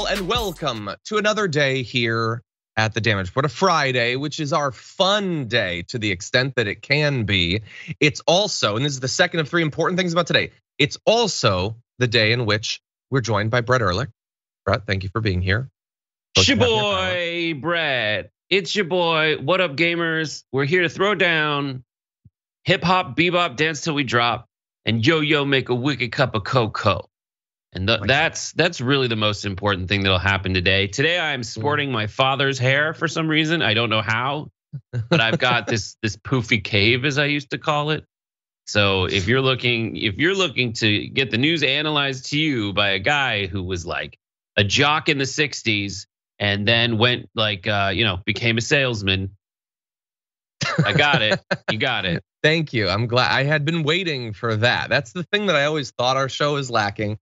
and welcome to another day here at the Damage Report, a Friday, which is our fun day to the extent that it can be. It's also, and this is the second of three important things about today, it's also the day in which we're joined by Brett Erlich. Brett, thank you for being here. It's your boy, Brett. It's your boy. What up, gamers? We're here to throw down hip hop, bebop, dance till we drop, and yo make a wicked cup of cocoa. And that's really the most important thing that'll happen today. Today I am sporting my father's hair for some reason. I don't know how, but I've got this poofy cave, as I used to call it. So if you're looking to get the news analyzed to you by a guy who was like a jock in the 60s and then went like became a salesman, I got it. You got it. Thank you. I'm glad. I had been waiting for that. That's the thing that I always thought our show is lacking.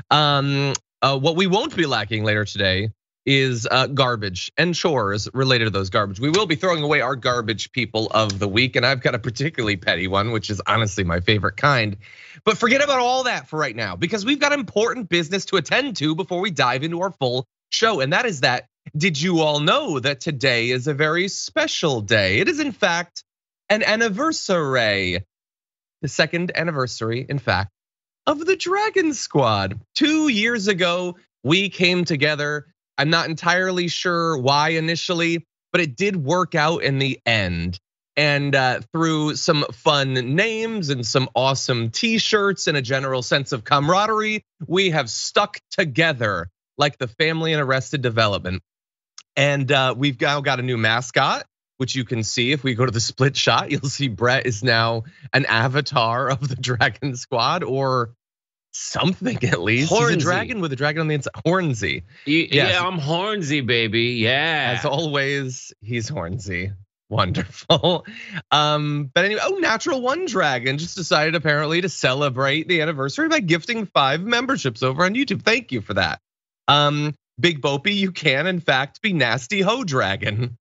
What we won't be lacking later today is garbage and chores related to those garbage. We will be throwing away our garbage people of the week, and I've got a particularly petty one, which is honestly my favorite kind. But forget about all that for right now, because we've got important business to attend to before we dive into our full show. And that is that, did you all know that today is a very special day? It is in fact an anniversary, the second anniversary, in fact, of the Dragon Squad. 2 years ago, we came together. I'm not entirely sure why initially, but it did work out in the end. And through some fun names and some awesome t-shirts and a general sense of camaraderie, we have stuck together like the family in Arrested Development. And we've now got a new mascot, which you can see if we go to the split shot. You'll see Brett is now an avatar of the Dragon Squad, or something at least. Hornsey. He's a dragon with a dragon on the inside. Hornsey. Yeah, I'm Hornsey, baby. Yeah. As always, he's Hornsey. Wonderful. But anyway, Natural One Dragon just decided apparently to celebrate the anniversary by gifting 5 memberships over on YouTube. Thank you for that. Big Bopey, you can in fact be Nasty Ho Dragon,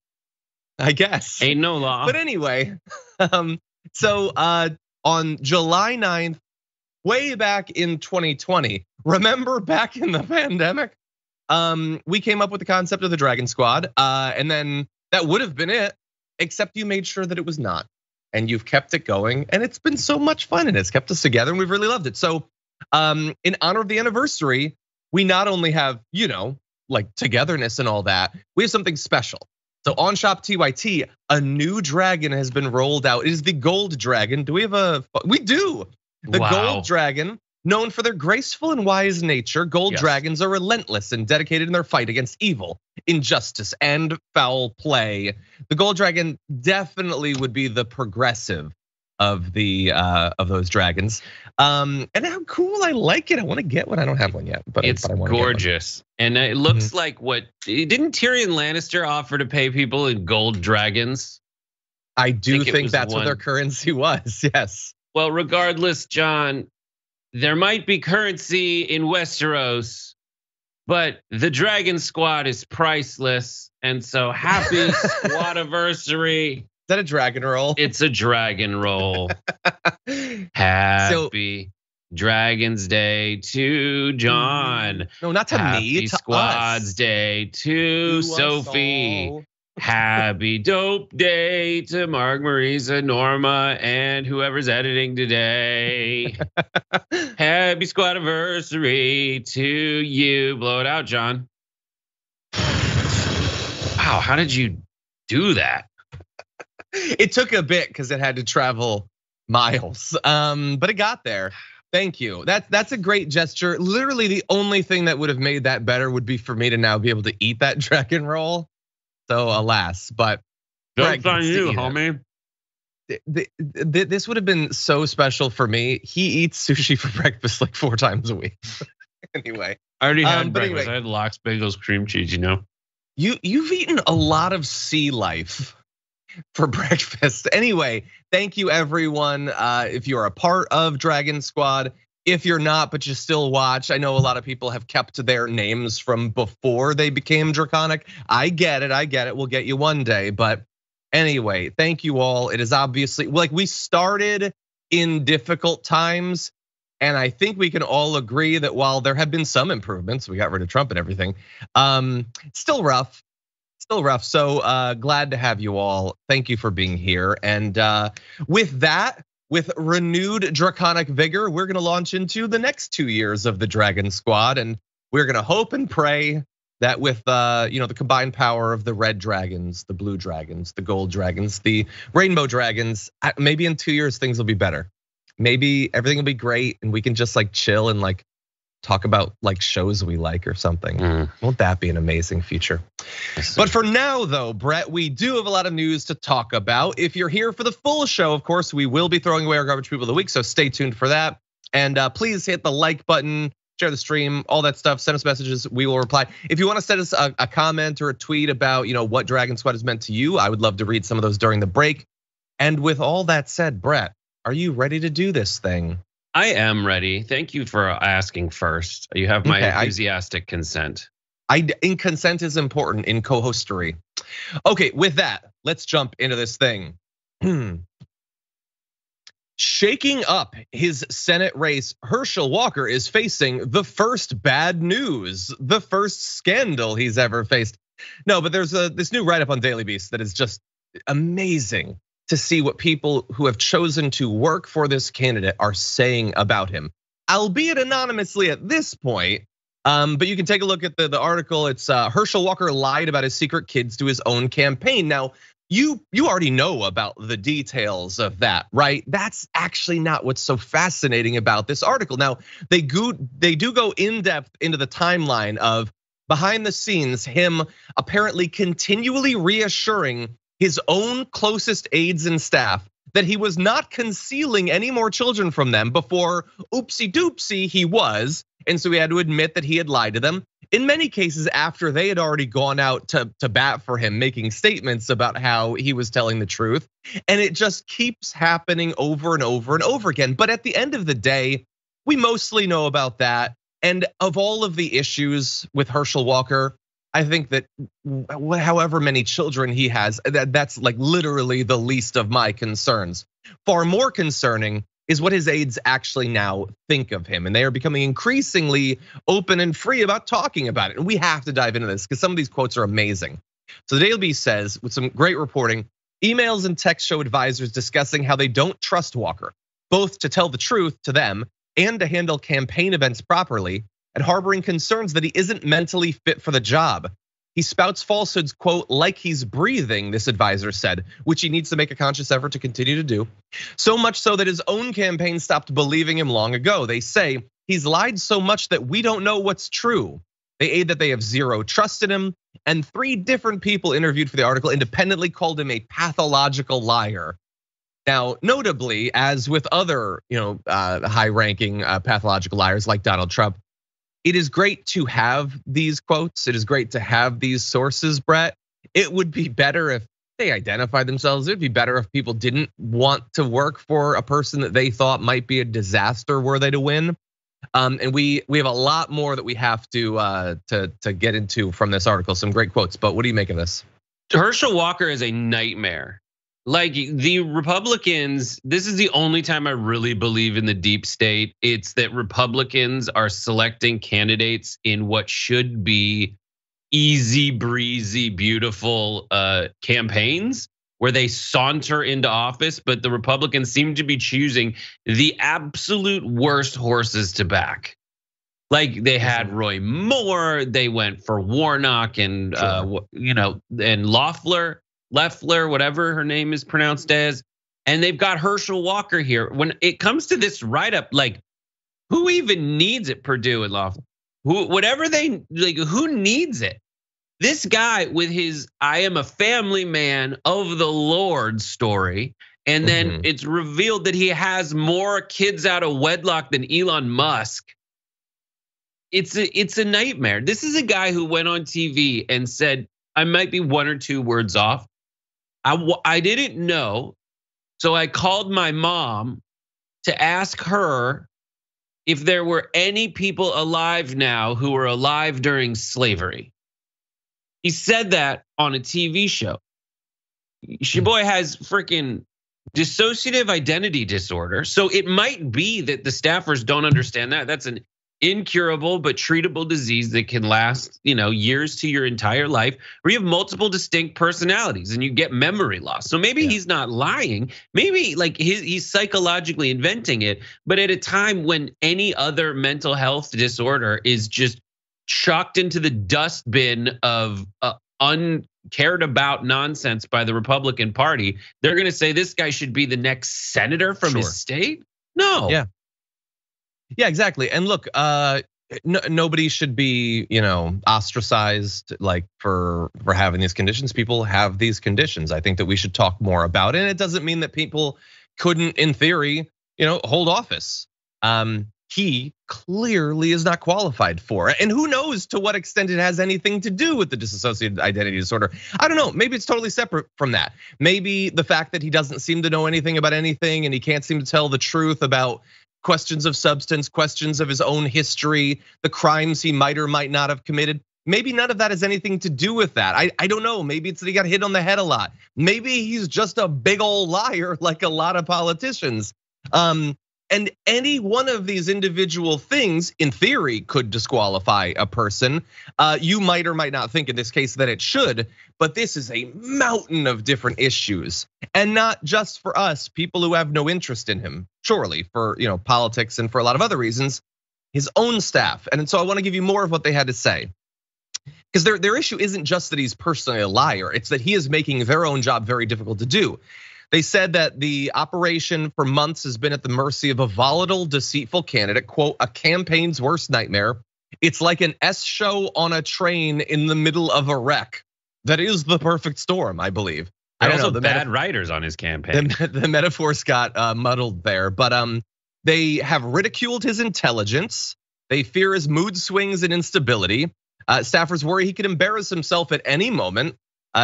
I guess. Ain't no law. But anyway, so on July 9th, way back in 2020, remember back in the pandemic, we came up with the concept of the Dragon Squad, and then that would have been it, except you made sure that it was not, and you've kept it going, and it's been so much fun, and it's kept us together, and we've really loved it. So, in honor of the anniversary, we not only have, like togetherness and all that, we have something special. So on Shop TYT, a new dragon has been rolled out. It is the Gold Dragon. Do we have we do. The Gold Dragon, known for their graceful and wise nature, gold dragons are relentless and dedicated in their fight against evil, injustice, and foul play. The Gold Dragon definitely would be the progressive of those dragons. And how cool, I like it. I want to get one. I don't have one yet, but it's I gorgeous. And it looks like didn't Tyrion Lannister offer to pay people in gold dragons? I do think that's what their currency was. Yes. Well, regardless, John, there might be currency in Westeros, but the Dragon Squad is priceless. And so happy Squadiversary. Is that a dragon roll? It's a dragon roll. Happy Dragon's Day to John. No, not to Happy me, to Squad's us. Day to Sophie. Happy Dope Day to Mark, Marisa, Norma, and whoever's editing today. Happy Squadiversary to you. Blow it out, John. Wow, how did you do that? It took a bit because it had to travel miles, but it got there. Thank you. That's a great gesture. Literally, the only thing that would have made that better would be for me to now be able to eat that dragon roll. So alas, but joke's on you, homie. This would have been so special for me. He eats sushi for breakfast like 4 times a week. Anyway, I already had breakfast. Anyway, I had lox, bagels, cream cheese. You've eaten a lot of sea life for breakfast. Anyway, thank you everyone. If you're a part of Dragon Squad, if you're not, but you still watch, I know a lot of people have kept their names from before they became Draconic. I get it. We'll get you one day. But anyway, thank you all. It is obviously like we started in difficult times And I think we can all agree that while there have been some improvements, we got rid of Trump and everything, still rough. Still rough. So glad to have you all. Thank you for being here. And with that, with renewed draconic vigor, we're going to launch into the next 2 years of the Dragon Squad, and we're going to hope and pray that with the combined power of the red dragons, the blue dragons, the gold dragons, the rainbow dragons, maybe in 2 years things will be better. Maybe everything will be great, and we can just like chill and like talk about like shows we like or something. Won't that be an amazing future? Yes, but for now though, Brett, we do have a lot of news to talk about. If you're here for the full show, of course, we will be throwing away our garbage people of the week, so stay tuned for that. And please hit the like button, share the stream, all that stuff, send us messages, we will reply. If you wanna send us a comment or a tweet about what Dragon Squad has meant to you, I would love to read some of those during the break. And with all that said, Brett, are you ready to do this thing? I am ready. Thank you for asking first. You have my enthusiastic consent. Consent is important in co-hostery. Okay, with that, let's jump into this thing. Shaking up his Senate race, Herschel Walker is facing the first bad news, the first scandal he's ever faced. No, but there's this new write-up on Daily Beast that is just amazing to see what people who have chosen to work for this candidate are saying about him, albeit anonymously at this point. But you can take a look at the article. It's Herschel Walker lied about his secret kids to his own campaign. Now, you already know about the details of that, right? That's actually not what's so fascinating about this article. Now, they do go in depth into the timeline of behind the scenes, him apparently continually reassuring his own closest aides and staff that he was not concealing any more children from them before oopsie doopsie he was. And so he had to admit that he had lied to them. In many cases, after they had already gone out to bat for him, making statements about how he was telling the truth. And it just keeps happening over and over and over again. But at the end of the day, we mostly know about that. And of all of the issues with Herschel Walker, I think that however many children he has, that's like literally the least of my concerns. Far more concerning is what his aides actually now think of him. And they are becoming increasingly open and free about talking about it. And we have to dive into this because some of these quotes are amazing. So the Daily Beast says, with some great reporting, emails and texts show advisors discussing how they don't trust Walker, both to tell the truth to them and to handle campaign events properly, and harboring concerns that he isn't mentally fit for the job. He spouts falsehoods, quote, like he's breathing, this advisor said, which he needs to make a conscious effort to continue to do. So much so that his own campaign stopped believing him long ago. They say he's lied so much that we don't know what's true. They add that they have zero trust in him, and 3 different people interviewed for the article independently called him a pathological liar. Now, notably, as with other high-ranking pathological liars like Donald Trump, it is great to have these quotes. It is great to have these sources, Brett. It would be better if they identified themselves. It'd be better if people didn't want to work for a person that they thought might be a disaster were they to win. And we have a lot more that we have to get into from this article. Some great quotes, but what do you make of this? Herschel Walker is a nightmare. Like the Republicans, this is the only time I really believe in the deep state. It's that Republicans are selecting candidates in what should be easy breezy, beautiful campaigns where they saunter into office, but the Republicans seem to be choosing the absolute worst horses to back. Like they had Roy Moore, they went for Warnock and and Loeffler, whatever her name is pronounced as, and they've got Herschel Walker here. When it comes to this write-up, like who even needs it? Purdue and Loeffler, who needs it? This guy with his "I am a family man of the Lord" story, and then it's revealed that he has more kids out of wedlock than Elon Musk. It's a nightmare. This is a guy who went on TV and said, I might be 1 or 2 words off. I didn't know, so I called my mom to ask her if there were any people alive now who were alive during slavery. He said that on a TV show. Your boy has freaking Dissociative identity disorder. So it might be that the staffers don't understand that. That's an incurable but treatable disease that can last, years to your entire life, where you have multiple distinct personalities and you get memory loss. So maybe he's not lying. Maybe like he's psychologically inventing it, but at a time when any other mental health disorder is just chucked into the dustbin of uncared about nonsense by the Republican Party, they're going to say this guy should be the next senator from his state? No. Yeah, exactly. And look, nobody should be, ostracized like for having these conditions. People have these conditions. I think that we should talk more about it. And it doesn't mean that people couldn't, in theory, hold office. He clearly is not qualified for it. And who knows to what extent it has anything to do with the dissociative identity disorder. I don't know, maybe it's totally separate from that. Maybe the fact that he doesn't seem to know anything about anything and he can't seem to tell the truth about questions of substance, questions of his own history, the crimes he might or might not have committed. Maybe none of that has anything to do with that. I don't know, maybe it's that he got hit on the head a lot. Maybe he's just a big old liar like a lot of politicians. And any one of these individual things, in theory, could disqualify a person. You might or might not think in this case that it should, but this is a mountain of different issues. And not just for us, people who have no interest in him, surely for politics and for a lot of other reasons, his own staff. And so I want to give you more of what they had to say. Because their issue isn't just that he's personally a liar, it's that he is making their own job very difficult to do. They said that the operation for months has been at the mercy of a volatile, deceitful candidate, quote, a campaign's worst nightmare. It's like an S show on a train in the middle of a wreck. That is the perfect storm, I believe. I don't know, the bad writers on his campaign. The metaphors got muddled there, but they have ridiculed his intelligence. They fear his mood swings and instability. Staffers worry he could embarrass himself at any moment.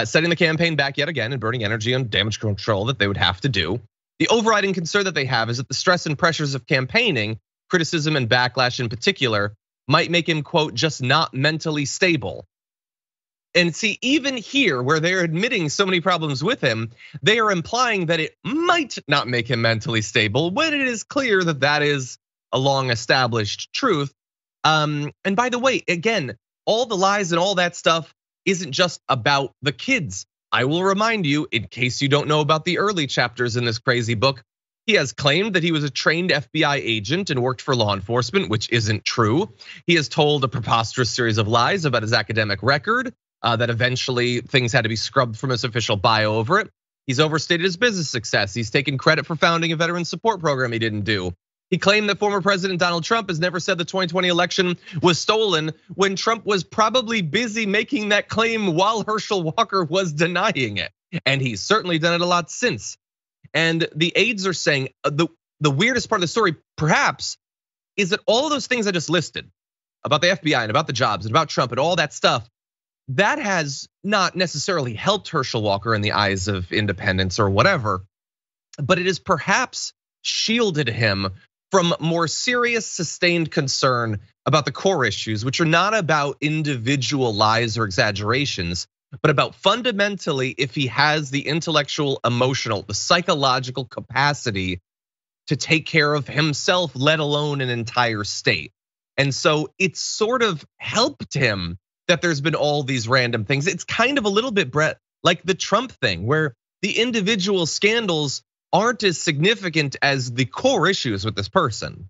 Setting the campaign back yet again and burning energy on damage control that they would have to do. The overriding concern that they have is that the stress and pressures of campaigning, criticism and backlash in particular, might make him, quote, just not mentally stable. And see, even here, where they're admitting so many problems with him, they are implying that it might not make him mentally stable when it is clear that that is a long established truth. And by the way, again, all the lies and all that stuff isn't just about the kids. I will remind you, in case you don't know about the early chapters in this crazy book, he has claimed that he was a trained FBI agent and worked for law enforcement, which isn't true. He has told a preposterous series of lies about his academic record, that eventually things had to be scrubbed from his official bio over it. He's overstated his business success. He's taken credit for founding a veteran support program he didn't do. He claimed that former President Donald Trump has never said the 2020 election was stolen when Trump was probably busy making that claim while Herschel Walker was denying it. And he's certainly done it a lot since. And the aides are saying the weirdest part of the story, perhaps, is that all of those things I just listed about the FBI and about the jobs and about Trump and all that stuff, that has not necessarily helped Herschel Walker in the eyes of independents or whatever, but it has perhaps shielded him from more serious, sustained concern about the core issues, which are not about individual lies or exaggerations, but about fundamentally if he has the intellectual, emotional, the psychological capacity to take care of himself, let alone an entire state. And so it's sort of helped him that there's been all these random things. It's kind of a little bit, Brett, like the Trump thing, where the individual scandals aren't as significant as the core issues with this person.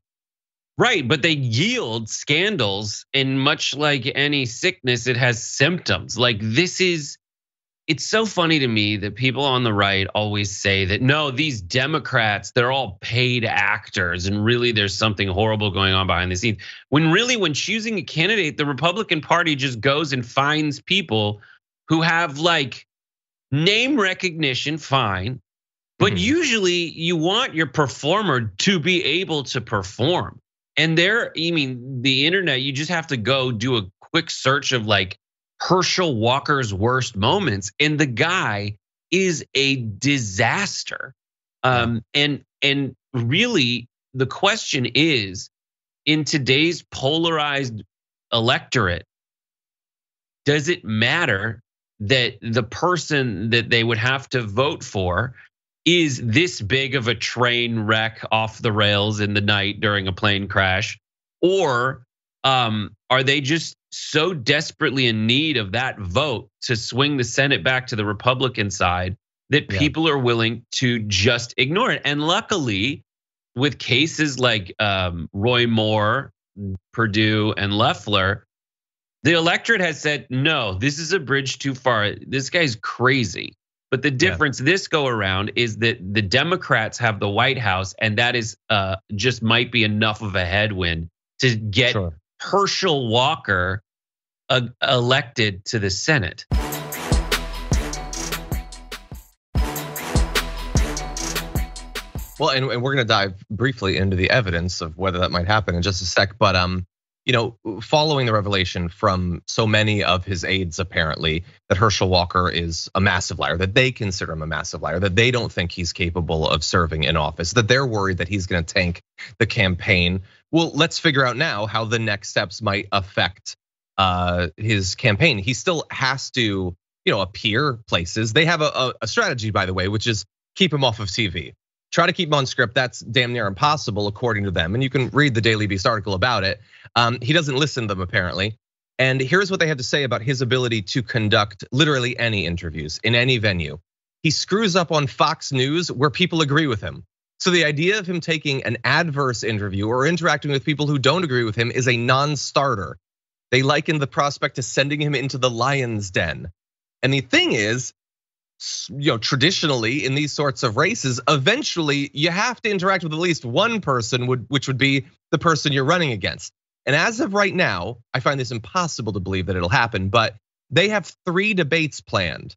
Right, but they yield scandals, and much like any sickness, it has symptoms. Like it's so funny to me that people on the right always say that, no, these Democrats, they're all paid actors, and really there's something horrible going on behind the scenes. When really, when choosing a candidate, the Republican Party just goes and finds people who have like name recognition, fine. But usually you want your performer to be able to perform. And the internet, you just have to go do a quick search of like Herschel Walker's worst moments. And the guy is a disaster. And really the question is, in today's polarized electorate, does it matter that the person that they would have to vote for is this big of a train wreck off the rails in the night during a plane crash? Or are they just so desperately in need of that vote to swing the Senate back to the Republican side that people are willing to just ignore it? And luckily, with cases like Roy Moore, Perdue, and Loeffler, the electorate has said, no, this is a bridge too far. This guy's crazy. But the difference this go around is that the Democrats have the White House, and that is just might be enough of a headwind to get Herschel Walker elected to the Senate. Well, and we're going to dive briefly into the evidence of whether that might happen in just a sec. But following the revelation from so many of his aides, apparently, that Herschel Walker is a massive liar, that they consider him a massive liar, that they don't think he's capable of serving in office, that they're worried that he's going to tank the campaign. Well, let's figure out now how the next steps might affect his campaign. He still has to, appear places. They have a strategy, by the way, which is keep him off of TV. Try to keep him on script. That's damn near impossible, according to them. And you can read the Daily Beast article about it. He doesn't listen to them, apparently. And here's what they have to say about his ability to conduct literally any interviews in any venue. He screws up on Fox News where people agree with him. So the idea of him taking an adverse interview or interacting with people who don't agree with him is a non-starter. They liken the prospect to sending him into the lion's den. And the thing is, traditionally in these sorts of races, eventually you have to interact with at least one person, which would be the person you're running against. And as of right now, I find this impossible to believe that it'll happen, but they have 3 debates planned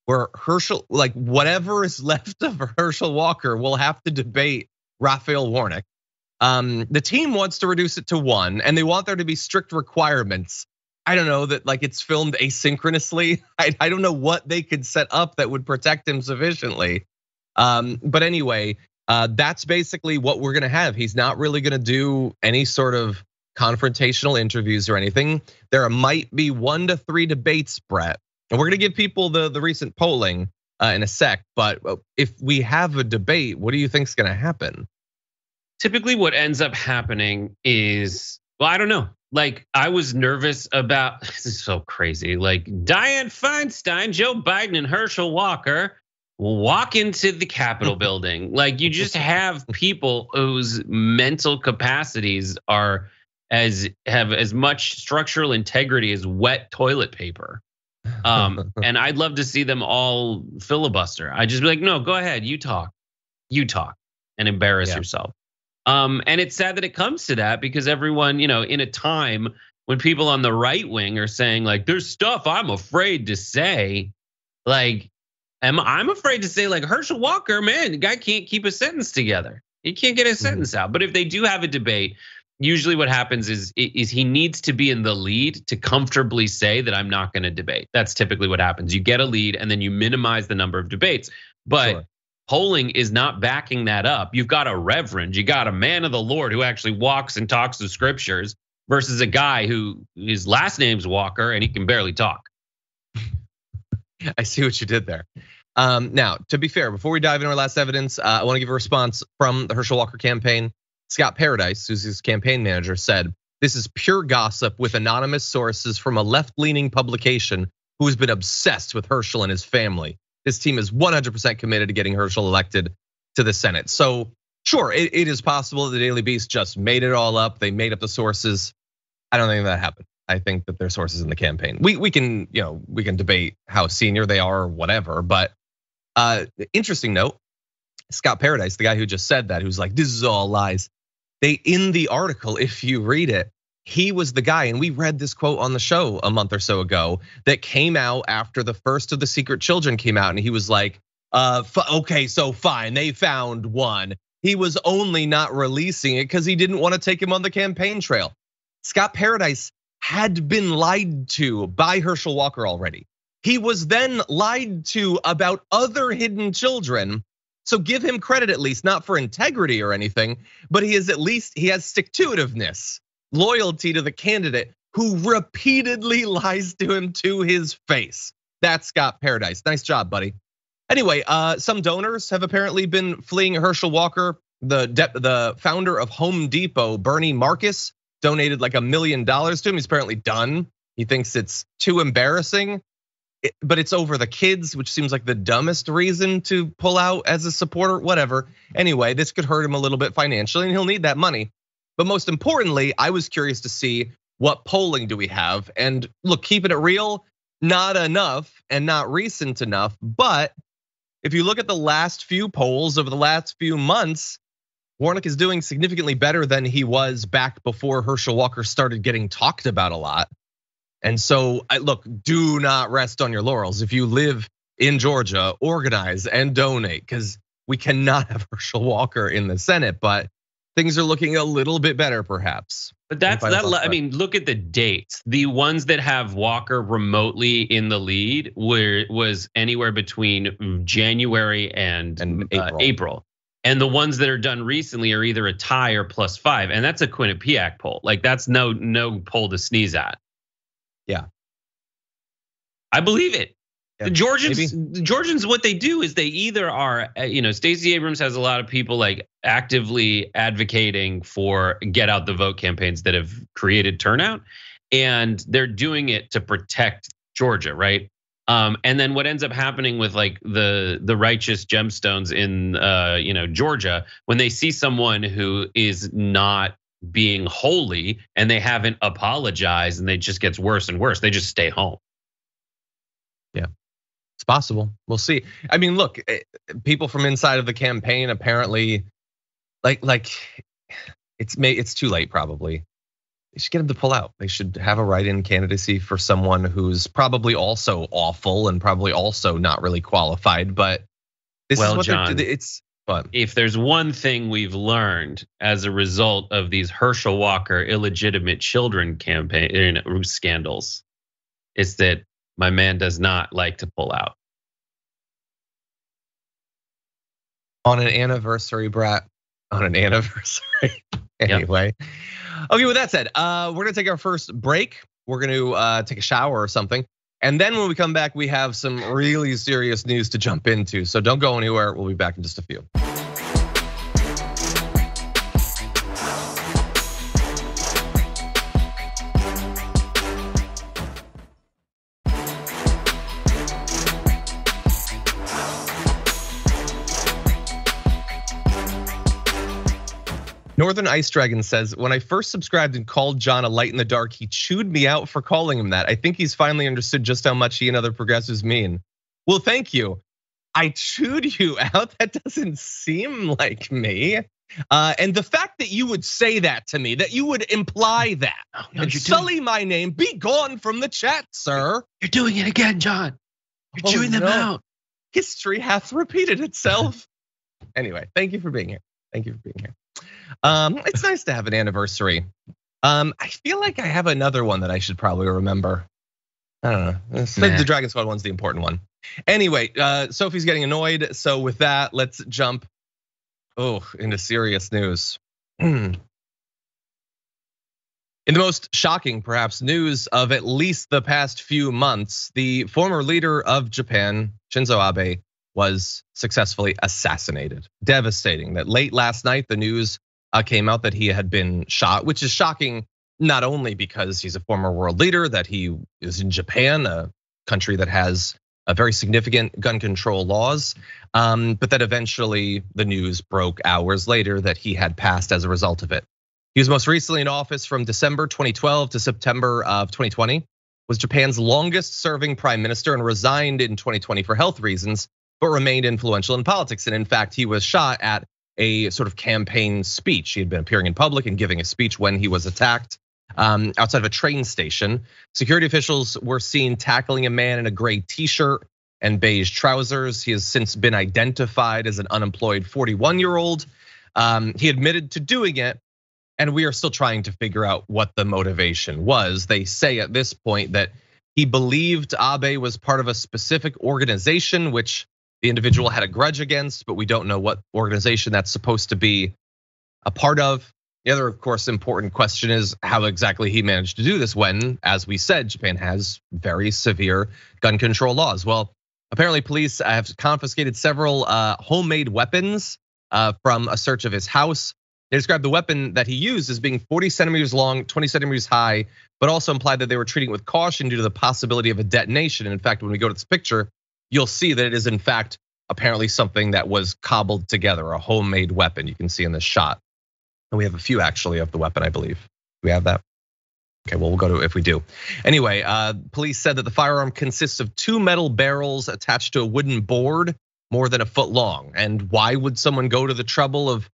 where Herschel, like whatever is left of Herschel Walker, will have to debate Raphael Warnock. The team wants to reduce it to 1, and they want there to be strict requirements. I don't know that like it's filmed asynchronously. I don't know what they could set up that would protect him sufficiently. But anyway, that's basically what we're gonna have. He's not really gonna do any sort of confrontational interviews or anything. There might be 1 to 3 debates, Brett. And we're gonna give people the recent polling in a sec. But if we have a debate, what do you think's gonna happen? Typically what ends up happening is, well, I don't know. Like I was nervous about, this is so crazy. Like Dianne Feinstein, Joe Biden, and Herschel Walker will walk into the Capitol building. Like you just have people whose mental capacities have as much structural integrity as wet toilet paper. And I'd love to see them all filibuster. I'd just be like, no, go ahead, you talk, and embarrass yourself. And it's sad that it comes to that because everyone, in a time when people on the right wing are saying like, there's stuff I'm afraid to say, like, I'm afraid to say like Herschel Walker, man, the guy can't keep a sentence together. He can't get a sentence out. But if they do have a debate, usually what happens is he needs to be in the lead to comfortably say that I'm not going to debate. That's typically what happens. You get a lead and then you minimize the number of debates. But polling is not backing that up. You've got a reverend, you got a man of the Lord who actually walks and talks the scriptures versus a guy who his last name's Walker and he can barely talk. I see what you did there. Now, to be fair, before we dive into our last evidence, I want to give a response from the Herschel Walker campaign. Scott Paradise, who's his campaign manager, said, this is pure gossip with anonymous sources from a left-leaning publication who has been obsessed with Herschel and his family. This team is 100% committed to getting Herschel elected to the Senate. So sure, it is possible that the Daily Beast just made it all up. They made up the sources. I don't think that happened. I think that their sources in the campaign. We can debate how senior they are or whatever. But interesting note, Scott Paradise, the guy who just said that, who's like, this is all lies. In the article, if you read it, he was the guy, and we read this quote on the show a month or so ago that came out after the first of the secret children came out, and he was like, okay, so fine, they found one. He was only not releasing it because he didn't want to take him on the campaign trail. Scott Paradise had been lied to by Herschel Walker already. He was then lied to about other hidden children. So give him credit at least, not for integrity or anything, but he has stick-to-itiveness. Loyalty to the candidate who repeatedly lies to him to his face. That's Scott Paradise. Nice job, buddy. Anyway, some donors have apparently been fleeing Herschel Walker. The founder of Home Depot, Bernie Marcus, donated like $1 million to him. He's apparently done. He thinks it's too embarrassing, but it's over the kids, which seems like the dumbest reason to pull out as a supporter, whatever. Anyway, this could hurt him a little bit financially and he'll need that money. But most importantly, I was curious to see what polling do we have? And look, keeping it real, not enough and not recent enough. But if you look at the last few polls over the last few months, Warnock is doing significantly better than he was back before Herschel Walker started getting talked about a lot. And so, look, do not rest on your laurels. If you live in Georgia, organize and donate, because we cannot have Herschel Walker in the Senate, but things are looking a little bit better, perhaps. But I mean, look at the dates. The ones that have Walker remotely in the lead was anywhere between January and April. And the ones that are done recently are either a tie or +5, and that's a Quinnipiac poll. Like that's no poll to sneeze at. Yeah, I believe it. Yeah, the Georgians, what they do is they either are, Stacey Abrams has a lot of people like actively advocating for get out the vote campaigns that have created turnout, and they're doing it to protect Georgia, right? And then what ends up happening with like the righteous gemstones in Georgia, when they see someone who is not being holy and they haven't apologized and it just gets worse and worse, they just stay home. Yeah, it's possible. We'll see. I mean, look, people from inside of the campaign apparently, like it's too late probably. They should get him to pull out. They should have a write-in candidacy for someone who's probably also awful and probably also not really qualified. But this is what John, it's fun. If there's one thing we've learned as a result of these Herschel Walker illegitimate children campaign scandals, it's that my man does not like to pull out. On an anniversary, Brat. On an anniversary. Anyway. Yep. Okay, with that said, we're gonna take our first break. We're gonna take a shower or something. And then when we come back, we have some really serious news to jump into. So don't go anywhere. We'll be back in just a few. Northern Ice Dragon says, when I first subscribed and called John a light in the dark, he chewed me out for calling him that. I think he's finally understood just how much he and other progressives mean. Well, thank you. I chewed you out? That doesn't seem like me. And the fact that you would say that to me, that you would imply that, and sully my name, be gone from the chat, sir. You're doing it again, John. You're chewing them out. History hath repeated itself. Anyway, thank you for being here. Thank you for being here. It's nice to have an anniversary. I feel like I have another one that I should probably remember. I don't know. The Dragon Squad one's the important one. Anyway, Sophie's getting annoyed. So with that, let's jump into serious news. In the most shocking, perhaps, news of at least the past few months, the former leader of Japan, Shinzo Abe, was successfully assassinated. Devastating that late last night, the news came out that he had been shot, which is shocking, not only because he's a former world leader, that he is in Japan, a country that has a very significant gun control laws, but that eventually the news broke hours later that he had passed as a result of it. He was most recently in office from December 2012 to September of 2020, was Japan's longest serving prime minister and resigned in 2020 for health reasons, but remained influential in politics. And in fact, he was shot at a sort of campaign speech. He had been appearing in public and giving a speech when he was attacked outside of a train station. Security officials were seen tackling a man in a gray t-shirt and beige trousers. He has since been identified as an unemployed 41-year-old. He admitted to doing it, and we are still trying to figure out what the motivation was. They say at this point that he believed Abe was part of a specific organization, which the individual had a grudge against, but we don't know what organization that's supposed to be a part of. The other, of course, important question is how exactly he managed to do this when, as we said, Japan has very severe gun control laws. Well, Apparently, police have confiscated several homemade weapons from a search of his house. They described the weapon that he used as being 40 centimeters long, 20 centimeters high, but also implied that they were treating it with caution due to the possibility of a detonation. And in fact, when we go to this picture, you'll see that it is in fact apparently something that was cobbled together, a homemade weapon. You can see in this shot. And we have a few actually of the weapon, I believe. Do we have that? Okay, well, we'll go to it if we do. Anyway, police said that the firearm consists of 2 metal barrels attached to a wooden board more than a foot long. And why would someone go to the trouble of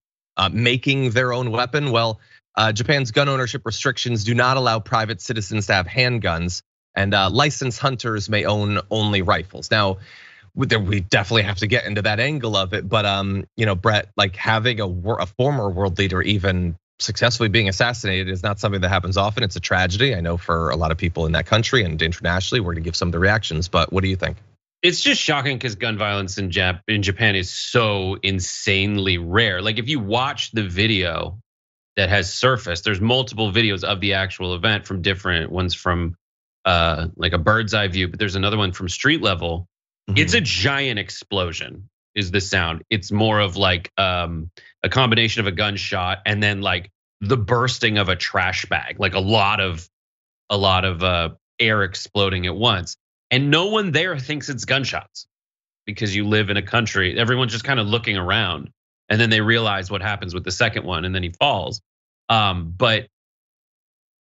making their own weapon? Well, Japan's gun ownership restrictions do not allow private citizens to have handguns, and licensed hunters may own only rifles. Now, we definitely have to get into that angle of it, but Brett, like having a former world leader even successfully being assassinated is not something that happens often. It's a tragedy, I know, for a lot of people in that country and internationally. We're gonna give some of the reactions, but what do you think? It's just shocking because gun violence in Japan is so insanely rare. Like if you watch the video that has surfaced, there's multiple videos of the actual event from different ones from like a bird's eye view, but there's another one from street level. It's a giant explosion is the sound. It's more of like a combination of a gunshot and then like the bursting of a trash bag, like a lot of air exploding at once. And no one there thinks it's gunshots because you live in a country, everyone's just kind of looking around and then they realize what happens with the second one and then he falls. But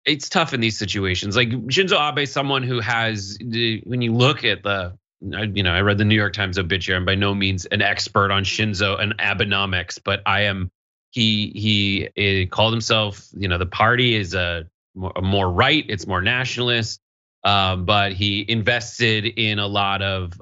it's tough in these situations. Like Shinzo Abe, someone who has, when you look at I read the New York Times obituary. I'm by no means an expert on Shinzo and Abenomics, but I am. He called himself, the party is a more right, it's more nationalist, but he invested in a lot of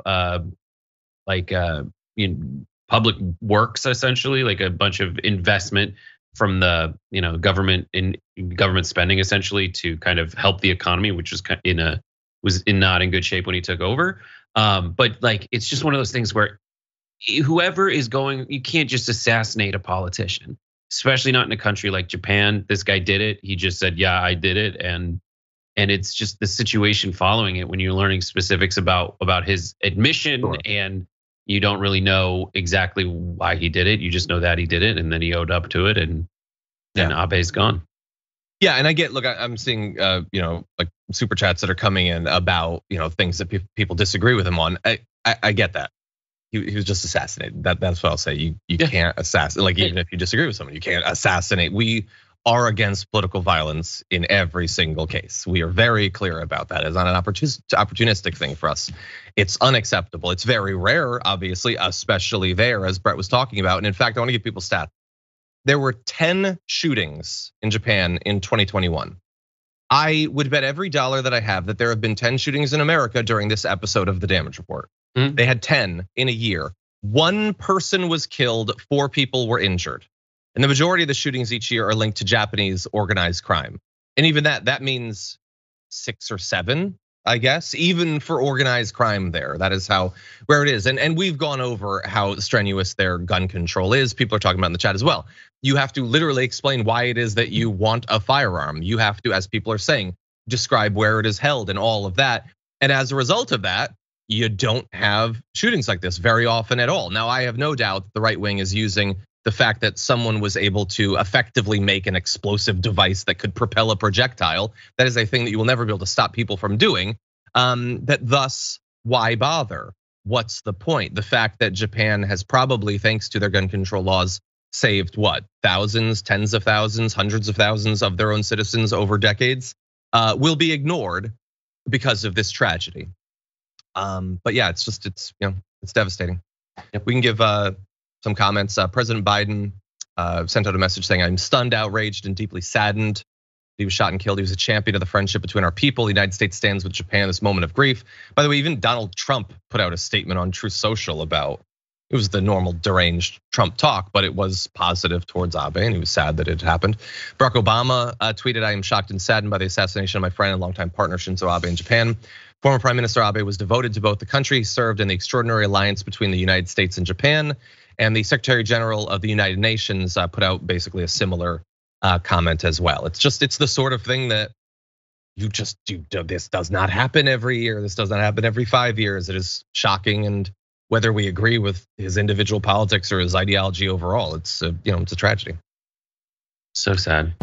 public works, essentially, like a bunch of investment from the government in government spending, essentially, to kind of help the economy, which was not in good shape when he took over. But like it's just one of those things where whoever is going, you can't just assassinate a politician, especially not in a country like Japan. This guy did it. He just said, yeah, I did it. And it's just the situation following it when you're learning specifics about his admission. Sure. And you don't really know exactly why he did it. You just know that he did it and then he owed up to it and then Abe's gone. Yeah, and I get, look, I'm seeing, like super chats that are coming in about, things that people disagree with him on. I get that. He was just assassinated. That's what I'll say. You can't assassinate, like even if you disagree with someone, you can't assassinate. We are against political violence in every single case. We are very clear about that. It's not an opportunistic thing for us. It's unacceptable. It's very rare, obviously, especially there, as Brett was talking about. And in fact, I want to give people stats. There were 10 shootings in Japan in 2021. I would bet every dollar that I have that there have been 10 shootings in America during this episode of the Damage Report. They had 10 in a year. 1 person was killed, 4 people were injured. And the majority of the shootings each year are linked to Japanese organized crime. And even that means 6 or 7, I guess, even for organized crime there. That is where it is. And we've gone over how strenuous their gun control is. People are talking about in the chat as well. You have to literally explain why it is that you want a firearm. You have to, as people are saying, describe where it is held and all of that. And as a result of that, you don't have shootings like this very often at all. Now, I have no doubt that the right wing is using the fact that someone was able to effectively make an explosive device that could propel a projectile. That is a thing that you will never be able to stop people from doing. That thus, why bother? What's the point? The fact that Japan has probably, thanks to their gun control laws, saved what? Thousands, tens of thousands, hundreds of thousands of their own citizens over decades will be ignored because of this tragedy. But yeah, it's devastating. We can give some comments. President Biden sent out a message saying, "I'm stunned, outraged, and deeply saddened. He was shot and killed. He was a champion of the friendship between our people. The United States stands with Japan in this moment of grief." By the way, even Donald Trump put out a statement on Truth Social about, it was the normal deranged Trump talk, but it was positive towards Abe, and he was sad that it happened. Barack Obama tweeted, "I am shocked and saddened by the assassination of my friend and longtime partner Shinzo Abe in Japan. Former Prime Minister Abe was devoted to both the country. He served in the extraordinary alliance between the United States and Japan." And the Secretary General of the United Nations put out basically a similar comment as well. It's the sort of thing that you just do. This does not happen every year. This does not happen every 5 years. It is shocking, and whether we agree with his individual politics or his ideology overall, it's it's a tragedy. So sad.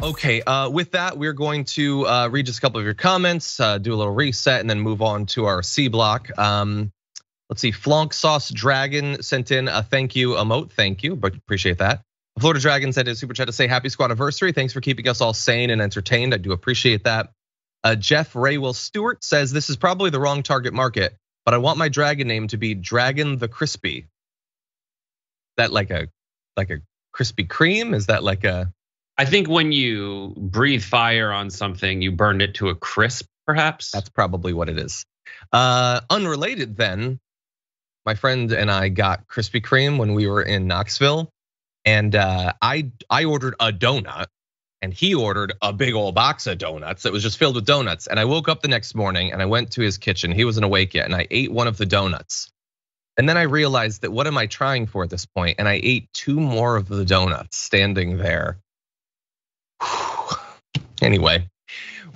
Okay, with that, we're going to read just a couple of your comments, do a little reset, and then move on to our C block. Let's see, Flonk Sauce Dragon sent in a thank you emote. Thank you, but appreciate that. Florida Dragon sent in a super chat to say happy squad anniversary. Thanks for keeping us all sane and entertained. I do appreciate that. Jeff Raywell Stewart says this is probably the wrong target market, but I want my dragon name to be Dragon the Crispy. That like a Krispy Kreme? Is that like a? I think when you breathe fire on something, you burn it to a crisp, perhaps. That's probably what it is. Unrelated then, my friend and I got Krispy Kreme when we were in Knoxville, and I ordered a donut, and he ordered a big old box of donuts that was just filled with donuts. And I woke up the next morning and I went to his kitchen. He wasn't awake yet, and I ate one of the donuts. And then I realized that what am I trying for at this point? And I ate 2 more of the donuts standing there. Anyway,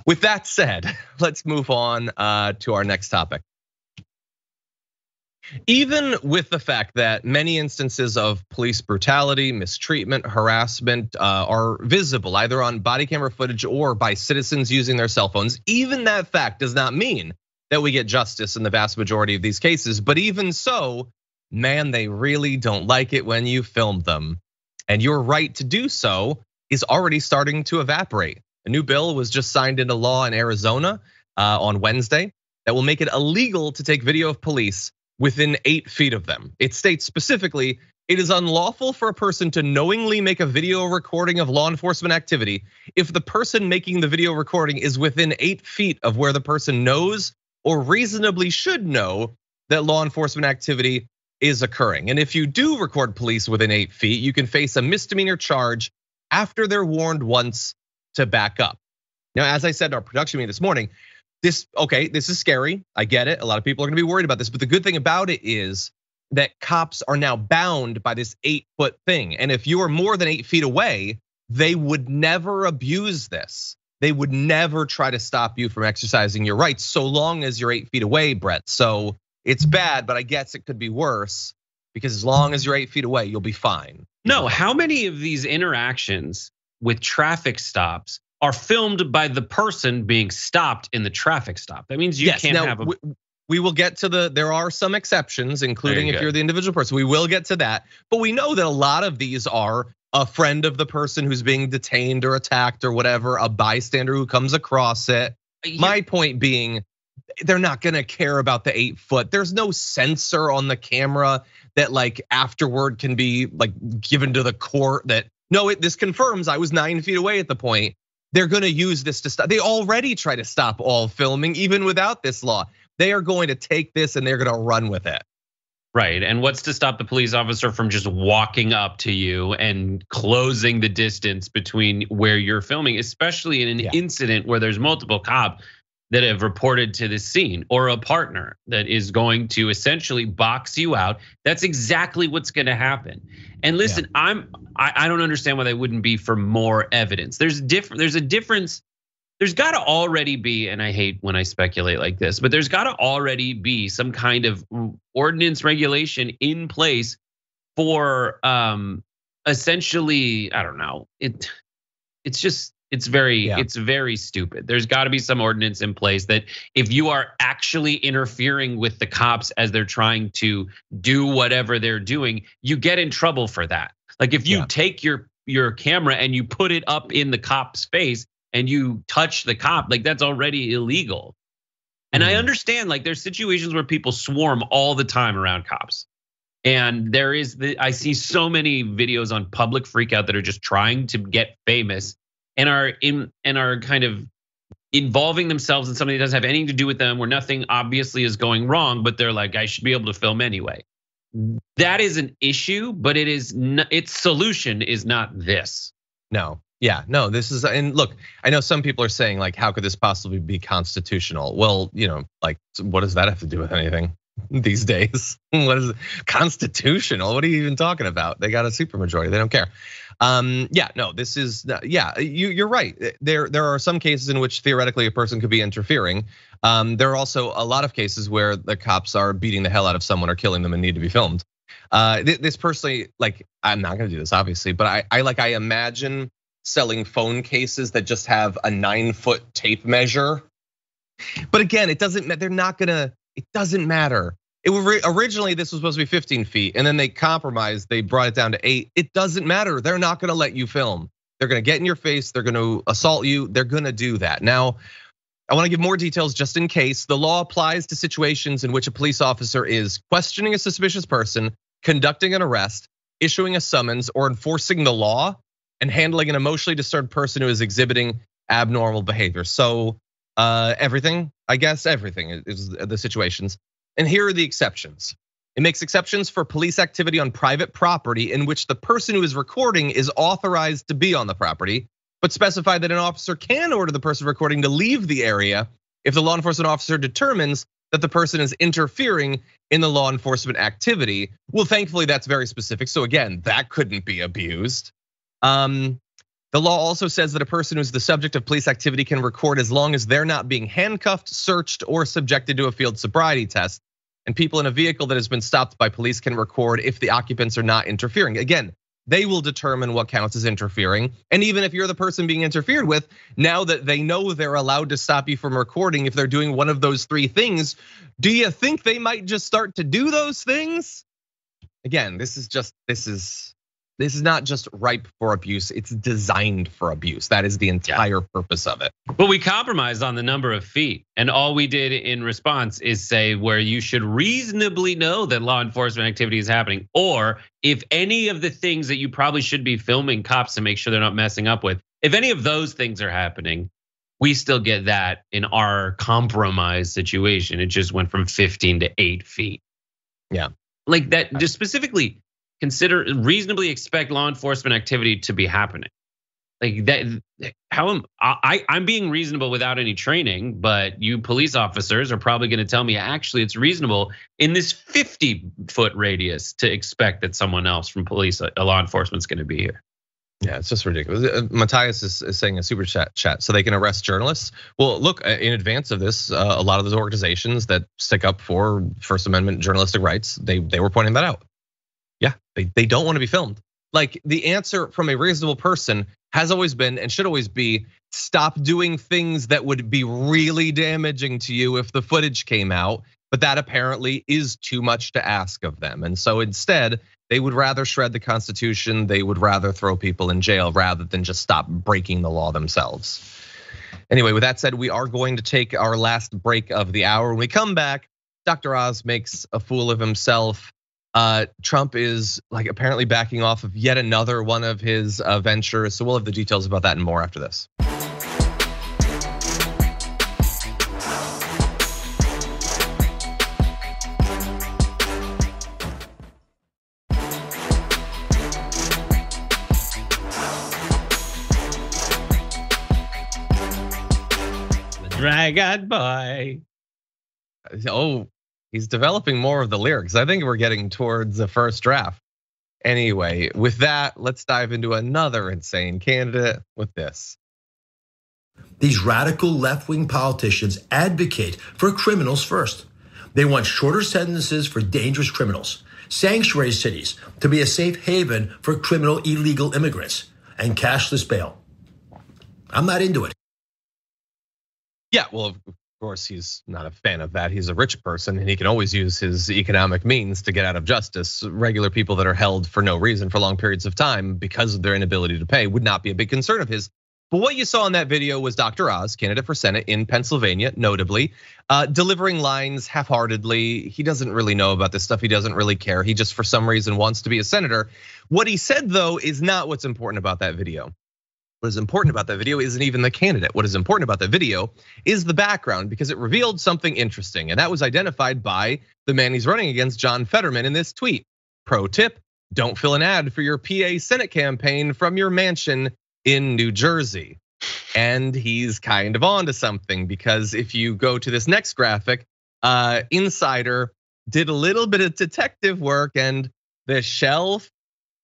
with that said, let's move on to our next topic. Even with the fact that many instances of police brutality, mistreatment, harassment are visible either on body camera footage or by citizens using their cell phones, even that fact does not mean that we get justice in the vast majority of these cases. But even so, man, they really don't like it when you film them. And your right to do so is already starting to evaporate. A new bill was just signed into law in Arizona on Wednesday that will make it illegal to take video of police within 8 feet of them. It states specifically, it is unlawful for a person to knowingly make a video recording of law enforcement activity if the person making the video recording is within 8 feet of where the person knows or reasonably should know that law enforcement activity is occurring. And if you do record police within 8 feet, you can face a misdemeanor charge after they're warned once to back up. Now, as I said in our production meeting this morning, this is scary. I get it. A lot of people are gonna be worried about this, but the good thing about it is that cops are now bound by this 8-foot thing. And if you are more than 8 feet away, they would never abuse this. They would never try to stop you from exercising your rights so long as you're 8 feet away, Brett. So it's bad, but I guess it could be worse because as long as you're 8 feet away, you'll be fine. No, how many of these interactions with traffic stops are filmed by the person being stopped in the traffic stop? That means you can't have a. We will get to there are some exceptions, including if you're the individual person. We will get to that. But we know that a lot of these are a friend of the person who's being detained or attacked or whatever, a bystander who comes across it. My point being, they're not gonna care about the 8 foot. There's no sensor on the camera that like afterward can be like given to the court that, no, this confirms I was 9 feet away at the point. They're gonna use this to stop. They already try to stop all filming even without this law. They are going to take this and they're gonna run with it. Right, and what's to stop the police officer from just walking up to you and closing the distance between where you're filming, especially in an incident where there's multiple cops that have reported to the scene, or a partner that is going to essentially box you out. That's exactly what's gonna happen. And listen, I don't understand why they wouldn't be for more evidence. There's a difference. There's gotta already be, and I hate when I speculate like this, but there's gotta already be some kind of ordinance regulation in place for essentially, I don't know, it's very stupid. There's got to be some ordinance in place that if you are actually interfering with the cops as they're trying to do whatever they're doing, you get in trouble for that. Like if you take your camera and you put it up in the cop's face and you touch the cop, like that's already illegal. And I understand like there's situations where people swarm all the time around cops. And I see so many videos on public freakout that are just trying to get famous and are kind of involving themselves in something that doesn't have anything to do with them, where nothing obviously is going wrong, but they're like, I should be able to film anyway. That is an issue, but its solution is not this. No, this is, and look, I know some people are saying like, how could this possibly be constitutional? Well, like, what does that have to do with anything? these days. What is it? Constitutional? What are you even talking about? They got a supermajority. They don't care. Yeah, no, this is, yeah, you're right. There are some cases in which theoretically a person could be interfering. There are also a lot of cases where the cops are beating the hell out of someone or killing them and need to be filmed. This personally, like, I'm not gonna do this obviously, but I imagine selling phone cases that just have a 9-foot tape measure. But again, it doesn't matter. Originally, this was supposed to be 15 feet, and then they compromised. They brought it down to 8. It doesn't matter. They're not gonna let you film. They're gonna get in your face. They're gonna assault you. They're gonna do that. Now, I wanna give more details just in case. The law applies to situations in which a police officer is questioning a suspicious person, conducting an arrest, issuing a summons, or enforcing the law, and handling an emotionally disturbed person who is exhibiting abnormal behavior. So everything, I guess, everything is the situations. And here are the exceptions. It makes exceptions for police activity on private property in which the person who is recording is authorized to be on the property, but specify that an officer can order the person recording to leave the area if the law enforcement officer determines that the person is interfering in the law enforcement activity. Well, thankfully, that's very specific. So again, that couldn't be abused. The law also says that a person who's the subject of police activity can record as long as they're not being handcuffed, searched, or subjected to a field sobriety test. And people in a vehicle that has been stopped by police can record if the occupants are not interfering. Again, they will determine what counts as interfering. And even if you're the person being interfered with, now that they know they're allowed to stop you from recording if they're doing one of those 3 things, do you think they might just start to do those things? Again, this is not just ripe for abuse, it's designed for abuse. That is the entire purpose of it. But we compromised on the number of feet. And all we did in response is say where you should reasonably know that law enforcement activity is happening. Or if any of the things that you probably should be filming cops to make sure they're not messing up with, if any of those things are happening, we still get that in our compromise situation. It just went from 15 to 8 feet. Yeah. Like that, just specifically, reasonably expect law enforcement activity to be happening. Like that, I'm being reasonable without any training, but you police officers are probably gonna tell me, actually, it's reasonable in this 50-foot radius to expect that someone else from police, a law enforcement's gonna be here. Yeah, it's just ridiculous. Matthias is saying a super chat so they can arrest journalists. Well, look, in advance of this, a lot of those organizations that stick up for First Amendment journalistic rights, they were pointing that out. Yeah, they don't want to be filmed. Like the answer from a reasonable person has always been and should always be, stop doing things that would be really damaging to you if the footage came out. But that apparently is too much to ask of them. And so instead, they would rather shred the Constitution. They would rather throw people in jail rather than just stop breaking the law themselves. Anyway, with that said, we are going to take our last break of the hour. When we come back, Dr. Oz makes a fool of himself. Trump is like apparently backing off of yet another one of his ventures. So we'll have the details about that and more after this. The Dragon Boy. Oh. He's developing more of the lyrics. I think we're getting towards the first draft. Anyway, with that, let's dive into another insane candidate with this. These radical left-wing politicians advocate for criminals first. They want shorter sentences for dangerous criminals, sanctuary cities to be a safe haven for criminal illegal immigrants, and cashless bail. I'm not into it. Yeah, well, of course, he's not a fan of that. He's a rich person and he can always use his economic means to get out of justice. Regular people that are held for no reason for long periods of time because of their inability to pay would not be a big concern of his. But what you saw in that video was Dr. Oz, candidate for Senate in Pennsylvania, notably, delivering lines half-heartedly. He doesn't really know about this stuff. He doesn't really care. He just, for some reason, wants to be a senator. What he said, though, is not what's important about that video. What is important about that video isn't even the candidate. What is important about that video is the background, because it revealed something interesting, and that was identified by the man he's running against, John Fetterman, in this tweet. Pro tip, don't fill an ad for your PA Senate campaign from your mansion in New Jersey. And he's kind of onto something, because if you go to this next graphic, Insider did a little bit of detective work, and the shelf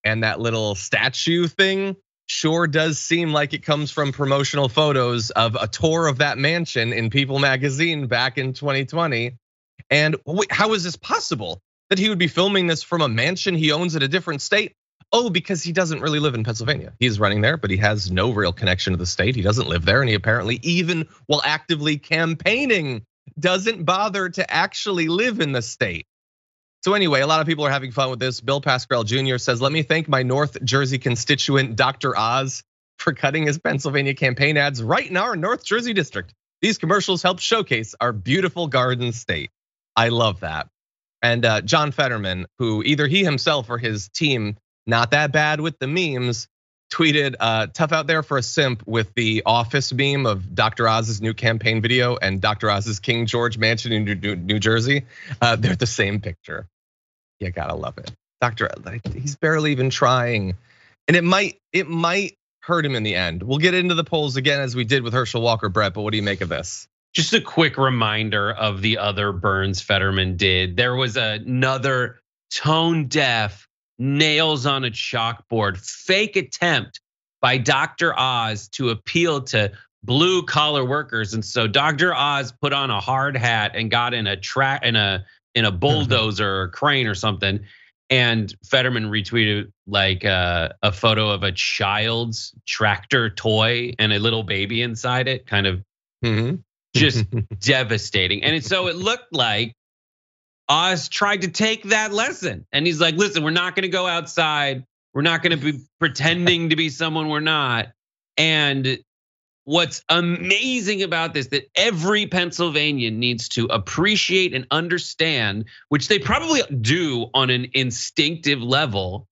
and that little statue thing sure does seem like it comes from promotional photos of a tour of that mansion in People magazine back in 2020. And wait, how is this possible that he would be filming this from a mansion he owns in a different state? Oh, because he doesn't really live in Pennsylvania. He's running there, but he has no real connection to the state. He doesn't live there, and he apparently, even while actively campaigning, doesn't bother to actually live in the state. So anyway, a lot of people are having fun with this. Bill Pascrell Jr. says, "Let me thank my North Jersey constituent, Dr. Oz, for cutting his Pennsylvania campaign ads right in our North Jersey district. These commercials help showcase our beautiful garden state." I love that. And John Fetterman, who either he himself or his team, not that bad with the memes, tweeted, "Tough out there for a simp," with the Office meme of Dr. Oz's new campaign video and Dr. Oz's King George mansion in New Jersey. They're the same picture. You gotta love it. He's barely even trying. And it might hurt him in the end. We'll get into the polls again as we did with Herschel Walker, Brett, but what do you make of this? Just a quick reminder of the other burns Fetterman did. There was another tone deaf, nails on a chalkboard, fake attempt by Dr. Oz to appeal to blue collar workers. And so Dr. Oz put on a hard hat and got in a bulldozer or crane or something. And Fetterman retweeted like a photo of a child's tractor toy and a little baby inside it, kind of just devastating. And so it looked like Oz tried to take that lesson. And he's like, listen, we're not gonna go outside. We're not gonna be pretending to be someone we're not. And what's amazing about this, that every Pennsylvanian needs to appreciate and understand, which they probably do on an instinctive level,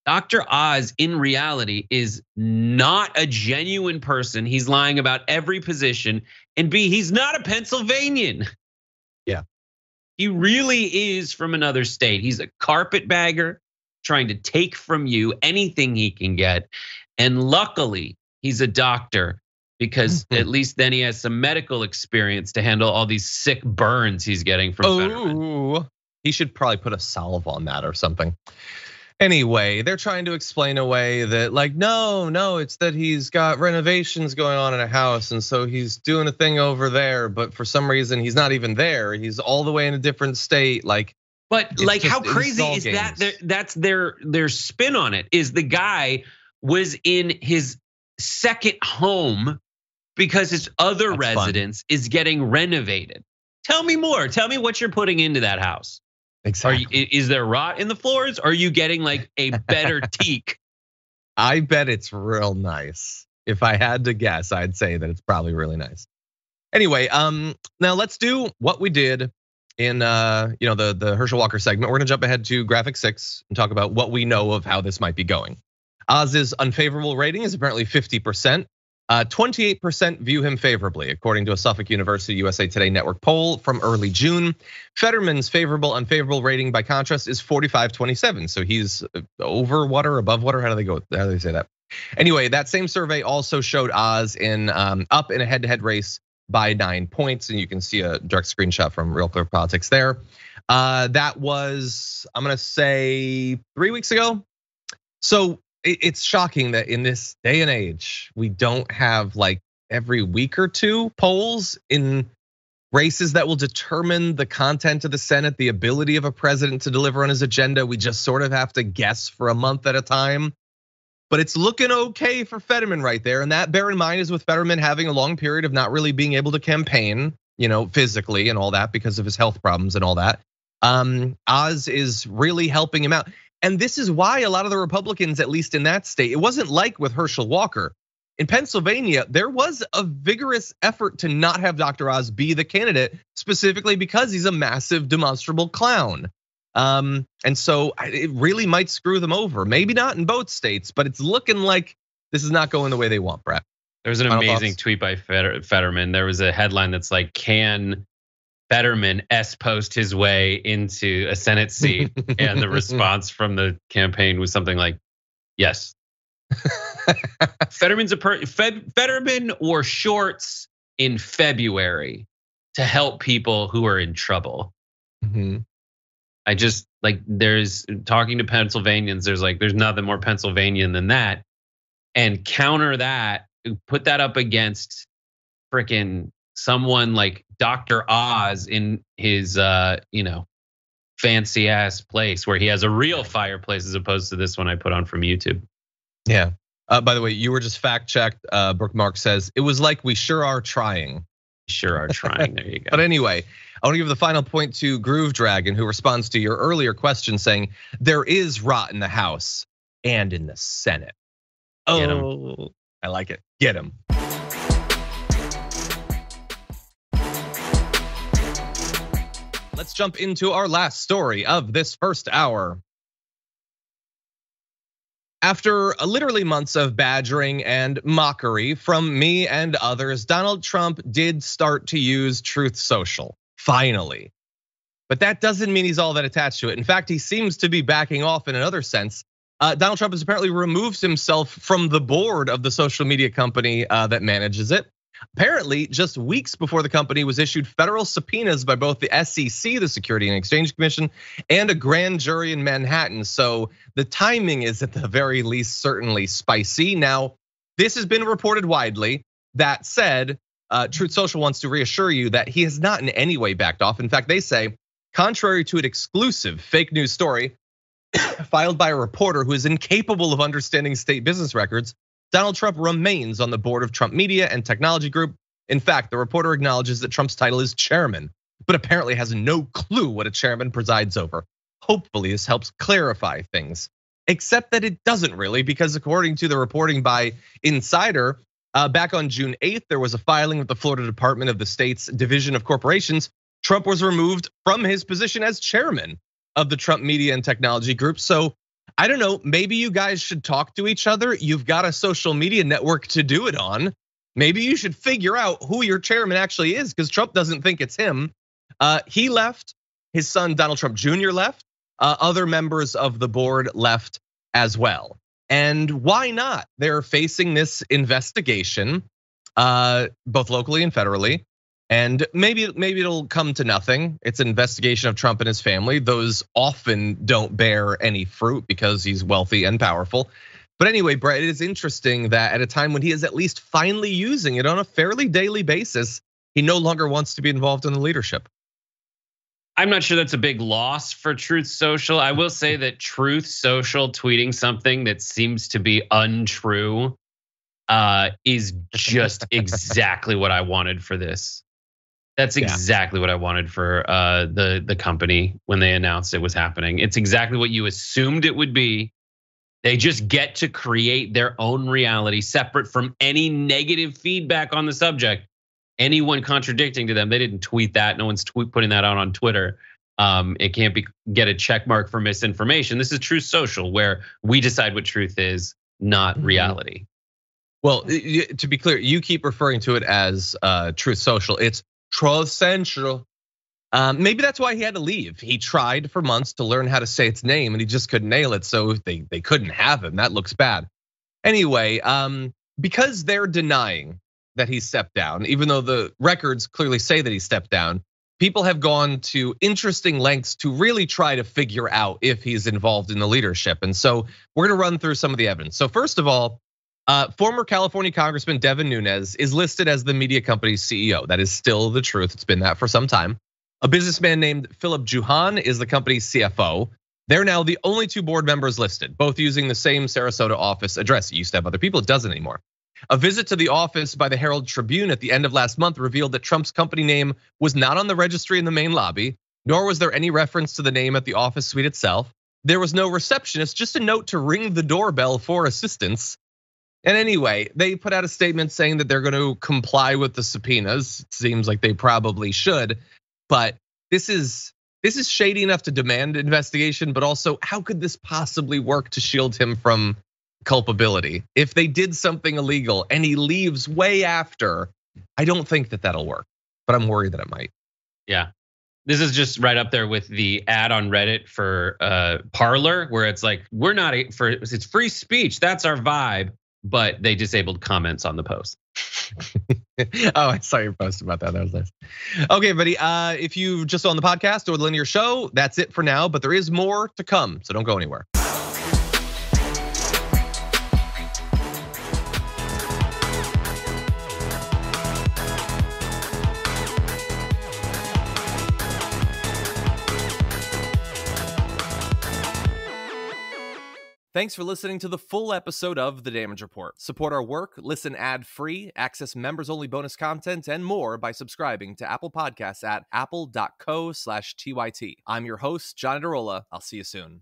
Dr. Oz in reality is not a genuine person. He's lying about every position. And B, he's not a Pennsylvanian. Yeah. He really is from another state. He's a carpetbagger trying to take from you anything he can get. And luckily, he's a doctor, because at least then he has some medical experience to handle all these sick burns he's getting from Fetterman. He should probably put a salve on that or something. Anyway, they're trying to explain away that like, no, it's that he's got renovations going on in a house. And so he's doing a thing over there, but for some reason he's not even there. He's all the way in a different state. But like, how crazy is that? That's their spin on it, is the guy was in his second home because his other residence is getting renovated. Tell me more. Tell me what you're putting into that house. Exactly. Is there rot in the floors? Are you getting like a better teak? I bet it's real nice. If I had to guess, I'd say that it's probably really nice. Anyway, now let's do what we did in the Herschel Walker segment. We're gonna jump ahead to graphic 6 and talk about what we know of how this might be going. Oz's unfavorable rating is apparently 50%. 28% view him favorably, according to a Suffolk University USA Today Network poll from early June. Fetterman's favorable, unfavorable rating, by contrast, is 45-27. So he's over water, above water. How do they say that? Anyway, that same survey also showed Oz up in a head-to-head race by 9 points, and you can see a direct screenshot from Real Clear Politics there. That was, I'm gonna say, 3 weeks ago. So it's shocking that in this day and age, we don't have like every week or two polls in races that will determine the content of the Senate, the ability of a president to deliver on his agenda. We just sort of have to guess for a month at a time. But it's looking okay for Fetterman right there. And that, bear in mind, is with Fetterman having a long period of not really being able to campaign, physically and all that because of his health problems and all that. Oz is really helping him out. And this is why a lot of the Republicans, at least in that state, it wasn't like with Herschel Walker. In Pennsylvania, there was a vigorous effort to not have Dr. Oz be the candidate, specifically because he's a massive demonstrable clown. And so it really might screw them over. Maybe not in both states, but it's looking like this is not going the way they want, Brett. There was an amazing tweet by Fetterman. There was a headline that's like, can Fetterman post his way into a Senate seat? And the response from the campaign was something like, yes. Fetterman wore shorts in February to help people who are in trouble. Mhm. I just like there's talking to Pennsylvanians. There's nothing more Pennsylvanian than that, and counter that, put that up against freaking someone like Dr. Oz in his fancy ass place where he has a real fireplace as opposed to this one I put on from YouTube. Yeah. By the way, you were just fact checked. Brooke Mark says it was like we sure are trying. Sure are trying. There you go. But anyway, I want to give the final point to Groove Dragon, who responds to your earlier question saying there is rot in the House and in the Senate. Oh, I like it. Get him. Let's jump into our last story of this first hour. After literally months of badgering and mockery from me and others, Donald Trump did start to use Truth Social, finally. But that doesn't mean he's all that attached to it. In fact, he seems to be backing off in another sense. Donald Trump has apparently removed himself from the board of the social media company that manages it. Apparently, just weeks before the company was issued federal subpoenas by both the SEC, the Security and Exchange Commission, and a grand jury in Manhattan. So the timing is at the very least certainly spicy. Now, this has been reported widely. That said, Truth Social wants to reassure you that he has not in any way backed off. In fact, they say, contrary to an exclusive fake news story filed by a reporter who is incapable of understanding state business records, Donald Trump remains on the board of Trump Media and Technology Group. In fact, the reporter acknowledges that Trump's title is chairman, but apparently has no clue what a chairman presides over. Hopefully this helps clarify things, except that it doesn't really, because according to the reporting by Insider, back on June 8th, there was a filing with the Florida Department of the state's Division of Corporations. Trump was removed from his position as chairman of the Trump Media and Technology Group. So I don't know, maybe you guys should talk to each other. You've got a social media network to do it on. Maybe you should figure out who your chairman actually is, because Trump doesn't think it's him. He left, his son Donald Trump Jr. left, other members of the board left as well. And why not? They're facing this investigation, both locally and federally. And maybe it'll come to nothing. It's an investigation of Trump and his family. Those often don't bear any fruit because he's wealthy and powerful. But anyway, Brett, it is interesting that at a time when he is at least finally using it on a fairly daily basis, he no longer wants to be involved in the leadership. I'm not sure that's a big loss for Truth Social. I will say that Truth Social tweeting something that seems to be untrue is just exactly what I wanted for this. That's exactly what I wanted for the company when they announced it was happening. It's exactly what you assumed it would be. They just get to create their own reality separate from any negative feedback on the subject. Anyone contradicting to them, they didn't tweet that. No one's putting that out on Twitter. It can't get a check mark for misinformation. This is Truth Social, where we decide what truth is, not reality. Well, to be clear, you keep referring to it as Truth Social. It's Truth Central. Maybe that's why he had to leave. He tried for months to learn how to say its name and he just couldn't nail it, so they couldn't have him. That looks bad. Anyway, because they're denying that he stepped down, even though the records clearly say that he stepped down, people have gone to interesting lengths to really try to figure out if he's involved in the leadership. And so we're gonna run through some of the evidence. So first of all, former California Congressman Devin Nunes is listed as the media company's CEO. That is still the truth. It's been that for some time. A businessman named Philip Juhan is the company's CFO. They're now the only two board members listed, both using the same Sarasota office address. It used to have other people, it doesn't anymore. A visit to the office by the Herald Tribune at the end of last month revealed that Trump's company name was not on the registry in the main lobby, nor was there any reference to the name at the office suite itself. There was no receptionist, just a note to ring the doorbell for assistance. And anyway, they put out a statement saying that they're going to comply with the subpoenas. It seems like they probably should, but this is shady enough to demand investigation, but also how could this possibly work to shield him from culpability? If they did something illegal and he leaves way after, I don't think that that'll work, but I'm worried that it might. Yeah. This is just right up there with the ad on Reddit for Parler, where it's like, it's free speech, that's our vibe, but they disabled comments on the post. Oh, I saw your post about that. That was nice. Okay, buddy. If you just on the podcast or the linear show, that's it for now. But there is more to come, so don't go anywhere. Thanks for listening to the full episode of The Damage Report. Support our work, listen ad-free, access members-only bonus content, and more by subscribing to Apple Podcasts at apple.co/TYT. I'm your host, John Adarola. I'll see you soon.